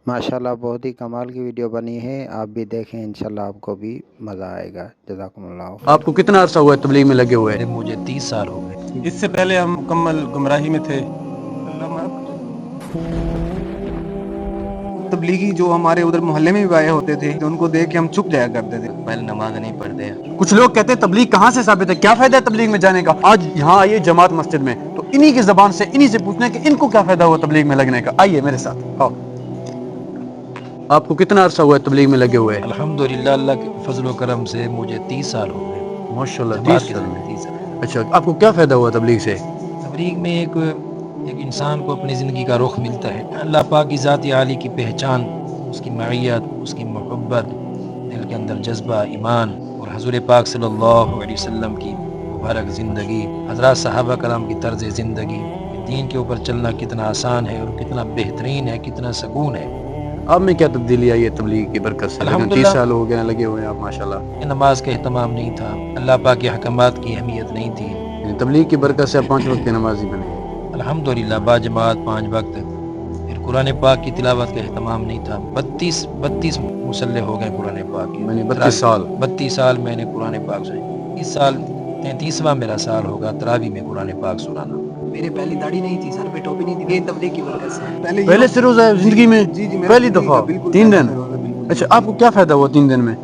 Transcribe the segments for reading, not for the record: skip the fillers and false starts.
माशाल्लाह बहुत ही कमाल की वीडियो बनी है, आप भी देखें, इंशाल्लाह आपको भी मज़ा आएगा। जज़ाकुमुल्लाह खैर। आपको कितना अरसा हुआ है तबलीग में लगे हुए? मुझे 30 साल हो गए। इससे पहले हम मुकम्मल गुमराही में थे। तबलीगी जो हमारे उधर मोहल्ले में भी आए होते थे तो उनको देख के हम चुप जाया करते थे। पहले नमाज नहीं पढ़ते। कुछ लोग कहते हैं तबलीग कहाँ से साबित है, क्या फायदा है तबलीग में जाने का? आज यहाँ आइए जमात मस्जिद में, तो इन्हीं की जबान से इन्हीं से पूछना है कि इनको क्या फायदा हुआ तबलीग में लगने का। आइए मेरे साथ आओ। आपको कितना अरसा हुआ है तबलीग में लगे हुए? अल्हम्दुलिल्लाह, अल्लाह के फजल व करम से मुझे 30 साल हो गए। माशाल्लाह, जमात 30 के साल। साथ 30 साल। अच्छा, आपको क्या फायदा हुआ तबलीग से? तबलीग में एक इंसान को अपनी ज़िंदगी का रुख मिलता है। अल्लाह पाक की ज़ात आली की पहचान, उसकी मईयत, उसकी मोहब्बत, दिल के अंदर जज्बा ईमान और हज़ूर पाक सल्लल्लाहु अलैहि वसल्लम की मुबारक ज़िंदगी, हज़रात सहाबा कराम की तर्ज़ ज़िंदगी, दीन के ऊपर चलना कितना आसान है और कितना बेहतरीन है, कितना सुकून है। आप में क्या तब्दीली आई है तबलीग की बरकत से? 30 अल्हम्दुलिल्लाह। साल हो गए लगे हुए हैं आप माशाल्लाह। नमाज का एहतमाम नहीं था, अल्लाह पाक के अहकामात की अहमियत नहीं थी। यानी तबलीग की बरकत से आप 5 वक्त के नमाजी बने। अल्हम्दुलिल्लाह, बाजमात 5 वक्त। फिर कुरान पाक की तिलावत का एहतमाम नहीं था। 32 मुसल्ले हो गए कुरान पाक के। मैंने 32 साल 32 साल मैंने कुरान पाक सुनी। इस साल 33वां मेरा साल होगा तरावी में कुरान पाक सुनाना। मेरे पहली दाढ़ी नहीं थी, सर पे टोपी नहीं थी, ये तबलीग की बरकत से। पहले से रोजा है जिंदगी में? जी मेरा पहली जिंदगी दफा का बिल्कुल 3 पहला दिन? रोज़ा, बिल्कुल। अच्छा, आपको क्या फायदा हुआ 3 दिन में?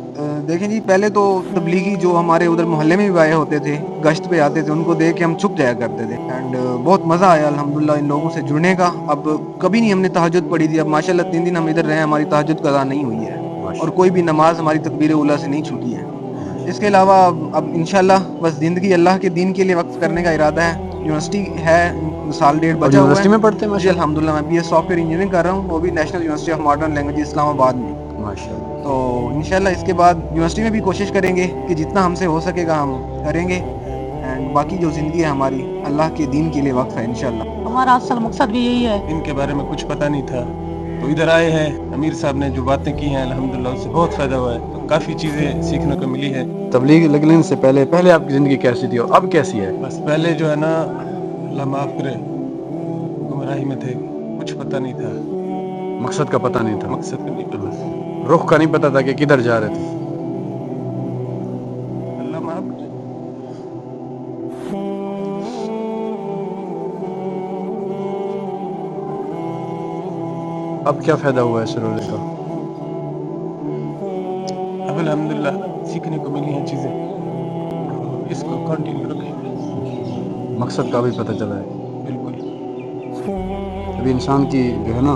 देखें जी, पहले तो तबलीगी जो हमारे उधर मोहल्ले में भी आए होते थे, गश्त पे आते थे, उनको देख के हम चुप जाया करते थे। एंड बहुत मज़ा आया अल्हम्दुलिल्लाह इन लोगों से जुड़ने का। अब कभी नहीं हमने तहज्जुद पढ़ी थी, अब माशाल्लाह 3 दिन हम इधर रहे, हमारी तहज्जुद कज़ा नहीं हुई है और कोई भी नमाज हमारी तकबीर उला से नहीं छूटी है। इसके अलावा अब इंशाल्लाह बस ज़िंदगी अल्लाह के दीन के लिए वक्त करने का इरादा है। यूनिवर्सिटी है, साल डेढ़ बचा हुआ यूनिवर्सिटी है। में पढ़ते हैं जी माशाल्लाह? अल्हम्दुलिल्लाह, मैं BS सॉफ्टवेयर इंजीनियरिंग कर रहा हूँ, वो भी national university of modern language Islamabad में। माशाल्लाह। तो इंशाल्लाह इसके बाद यूनिवर्सिटी में भी कोशिश करेंगे कि जितना हमसे हो सकेगा हम करेंगे। एंड बाकी जो ज़िंदगी है हमारी अल्लाह के दीन के लिए वक्त है इंशाल्लाह। हमारा असल मकसद भी यही है। इनके बारे में कुछ पता नहीं था, तो इधर आए हैं। अमीर साहब ने जो बातें की हैं अल्हम्दुलिल्लाह उससे बहुत फ़ायदा हुआ है, तो काफ़ी चीज़ें सीखने को मिली है। तबलीग लगने से पहले आपकी जिंदगी कैसी थी और अब कैसी है? बस पहले जो है ना, अल्लाह माफ़ करे, गुमराही में थे, कुछ पता नहीं था, मकसद का पता नहीं था, मकसद का नहीं पता। रुख का नहीं पता था कि किधर जा रहे थे। अल्लाह माफ़ करे। अब क्या फायदा हुआ है इस रोजे का? अब अल्हम्दुलिल्लाह सीखने को मिली हैं चीज़ें, इसको कंटिन्यू रखें। मकसद का भी पता चला है। बिल्कुल। अभी इंसान की जो है ना,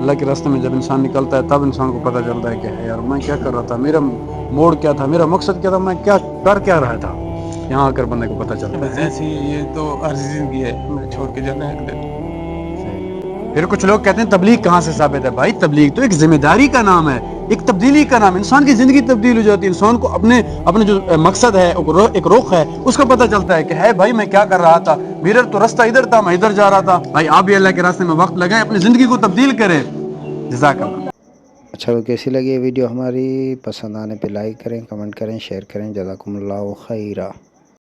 अल्लाह के रास्ते में जब इंसान निकलता है तब इंसान को पता चलता है कि है यार मैं क्या कर रहा था, मेरा मोड़ क्या था, मेरा मकसद क्या था, मैं क्या कर क्या रहा था। यहाँ आकर बंदे को पता चलता बस है। ऐसी ये तो अर्ज़ी ज़िंदगी है, हमें छोड़ के जाना है एक दिन। फिर कुछ लोग कहते हैं तबलीग कहाँ से साबित है? भाई तबलीग तो एक जिम्मेदारी का नाम है, एक तब्दीली का नाम है। इंसान की जिंदगी तब्दील हो जाती है, इंसान को अपने जो मकसद है, एक रुख है, उसका पता चलता है कि है भाई मैं क्या कर रहा था, मेरा तो रास्ता इधर था, मैं इधर जा रहा था। भाई आप भी अल्लाह के रास्ते में वक्त लगाएं, अपनी जिंदगी को तब्दील करें। जज़ाकल्लाह। अच्छा, तो कैसी लगी ये वीडियो हमारी? पसंद आने पे लाइक करें, कमेंट करें, शेयर करें। जज़ाकुमुल्लाह खैरा।